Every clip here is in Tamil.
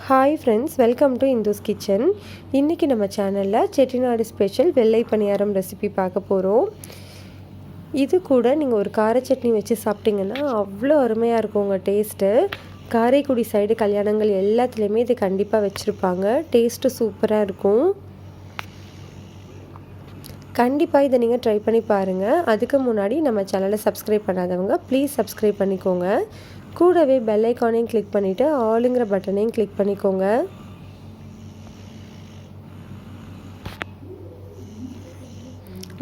Hi friends, welcome to Indu's kitchen. இன்றைக்கி நம்ம சேனலில் செட்டிநாடு ஸ்பெஷல் வெள்ளை பனியாரம் ரெசிபி பார்க்க போகிறோம். இது கூட நீங்கள் ஒரு கார சட்னி வச்சு சாப்பிட்டிங்கன்னா அவ்வளோ அருமையாக இருக்கும் உங்கள் டேஸ்ட்டு. காரைக்குடி சைடு கல்யாணங்கள் எல்லாத்துலேயுமே இது கண்டிப்பாக வச்சுருப்பாங்க. டேஸ்ட்டு சூப்பராக இருக்கும். கண்டிப்பாக இதை நீங்கள் ட்ரை பண்ணி பாருங்கள். அதுக்கு முன்னாடி நம்ம சேனலை சப்ஸ்கிரைப் பண்ணாதவங்க ப்ளீஸ் சப்ஸ்கிரைப் பண்ணிக்கோங்க. கூடவே பெல் ஐக்கானையும் கிளிக் பண்ணிவிட்டு ஆளுங்கிற பட்டனையும் கிளிக் பண்ணிக்கோங்க.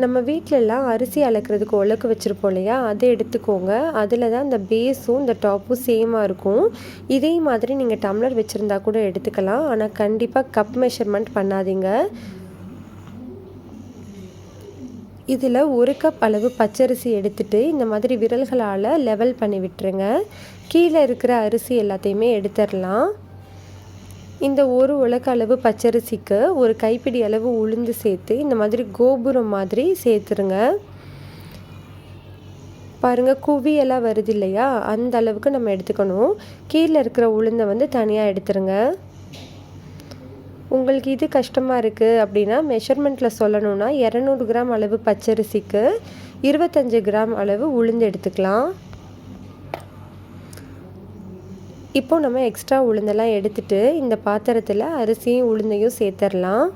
நம்ம வீட்டிலலாம் அரிசி அளக்கிறதுக்கு உலக்கு வச்சுருப்போம் இல்லையா, அதை எடுத்துக்கோங்க. அதில் தான் இந்த பேஸும் இந்த டாப்பும் சேமாக இருக்கும். இதே மாதிரி நீங்கள் டம்ளர் வச்சுருந்தா கூட எடுத்துக்கலாம். ஆனால் கண்டிப்பாக கப் மெஷர்மெண்ட் பண்ணாதீங்க. இதில் 1 கப் அளவு பச்சரிசி எடுத்துகிட்டு இந்த மாதிரி விரல்களால் லெவல் பண்ணி விட்டுருங்க. கீழே இருக்கிற அரிசி எல்லாத்தையுமே எடுத்துடலாம். இந்த ஒரு உலக்கு அளவு பச்சரிசிக்கு ஒரு கைப்பிடி அளவு உளுந்து சேர்த்து இந்த மாதிரி கோபுரம் மாதிரி சேர்த்துருங்க. பாருங்கள், குவியெல்லாம் வருது இல்லையா, அந்த அளவுக்கு நம்ம எடுத்துக்கணும். கீழே இருக்கிற உளுந்தை தனியாக எடுத்துருங்க. உங்களுக்கு இது கஷ்டமாக இருக்குது அப்படின்னா மெஷர்மெண்ட்டில் சொல்லணுன்னா 200 கிராம் அளவு பச்சரிசிக்கு 25 கிராம் அளவு உளுந்து எடுத்துக்கலாம். இப்போது நம்ம எக்ஸ்ட்ரா உளுந்தெல்லாம் எடுத்துகிட்டு இந்த பாத்திரத்தில் அரிசியும் உளுந்தையும் சேர்த்துடலாம்.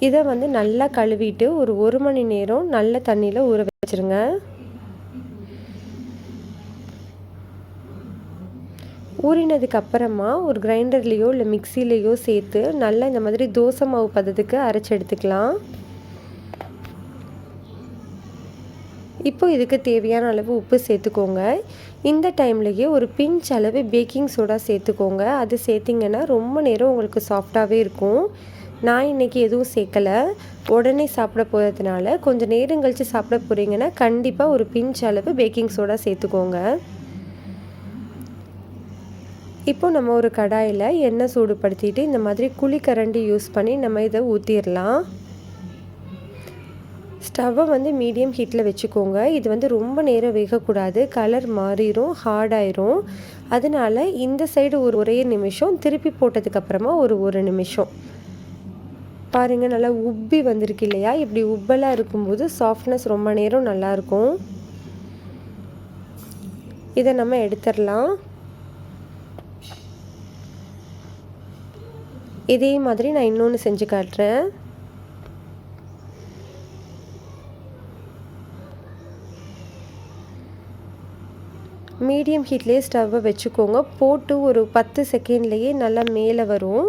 இதை நல்லா கழுவிட்டு ஒரு 1 மணி நேரம் நல்ல தண்ணியில் ஊற வச்சுருங்க. ஊறினதுக்கு அப்புறமா ஒரு கிரைண்டர்லேயோ இல்லை மிக்சிலேயோ சேர்த்து நல்லா இந்த மாதிரி தோசை மாவு பதத்துக்கு அரைச்சி எடுத்துக்கலாம். இப்போ இதுக்கு தேவையான அளவு உப்பு சேர்த்துக்கோங்க. இந்த டைம்லேயே ஒரு பிஞ்ச் அளவு பேக்கிங் சோடா சேர்த்துக்கோங்க. அது சேர்த்திங்கன்னா ரொம்ப நேரம் உங்களுக்கு சாஃப்டாகவே இருக்கும். நான் இன்றைக்கி எதுவும் சேர்க்கலை. உடனே சாப்பிட போகிறதுனால கொஞ்சம் நேரம் கழித்து சாப்பிட போகிறீங்கன்னா கண்டிப்பாக ஒரு பிஞ்ச் அளவு பேக்கிங் சோடா சேர்த்துக்கோங்க. இப்போ நம்ம ஒரு கடாயில் எண்ணெய் சூடுபடுத்திட்டு இந்த மாதிரி குழிக்கரண்டி யூஸ் பண்ணி நம்ம இதை ஊற்றிடலாம். ஸ்டவ்வை மீடியம் ஹீட்டில் வச்சுக்கோங்க. இது ரொம்ப நேரம் வேகக்கூடாது, கலர் மாறிடும், ஹார்டாயிரும். அதனால் இந்த சைடு ஒரே நிமிஷம், திருப்பி போட்டதுக்கப்புறமா ஒரு நிமிஷம் பாருங்கள். நல்லா உப்பி வந்திருக்கு இல்லையா, இப்படி உப்பலாக இருக்கும்போது சாஃப்ட்னஸ் ரொம்ப நேரம் நல்லாயிருக்கும். இதை நம்ம எடுத்துடலாம். இதே மாதிரி நான் இன்னொன்று செஞ்சு காட்டுறேன். மீடியம் ஹீட்லேயே ஸ்டவ்வை வச்சுக்கோங்க. போட்டு ஒரு 10 செகண்ட்லேயே நல்லா மேலே வரும்.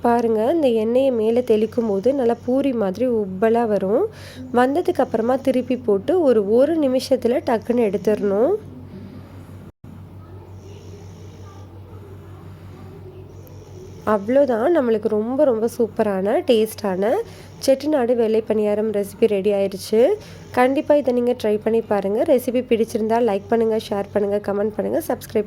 பாருங்கள், இந்த எண்ணெயை மேலே தெளிக்கும் போது நல்லா பூரி மாதிரி உப்பலாக வரும். வந்ததுக்கப்புறமா திருப்பி போட்டு ஒரு நிமிஷத்தில் டக்குன்னு எடுத்துடணும். அவ்வளோதான், நம்மளுக்கு ரொம்ப சூப்பரான டேஸ்டான செட்டிநாடு வெள்ளை பனியாரம் ரெசிபி ரெடி ஆயிடுச்சு. கண்டிப்பாக இதை நீங்கள் ட்ரை பண்ணி பாருங்கள். ரெசிபி பிடிச்சிருந்தால் லைக் பண்ணுங்கள், ஷேர் பண்ணுங்கள், கமெண்ட் பண்ணுங்கள், சப்ஸ்கிரைப்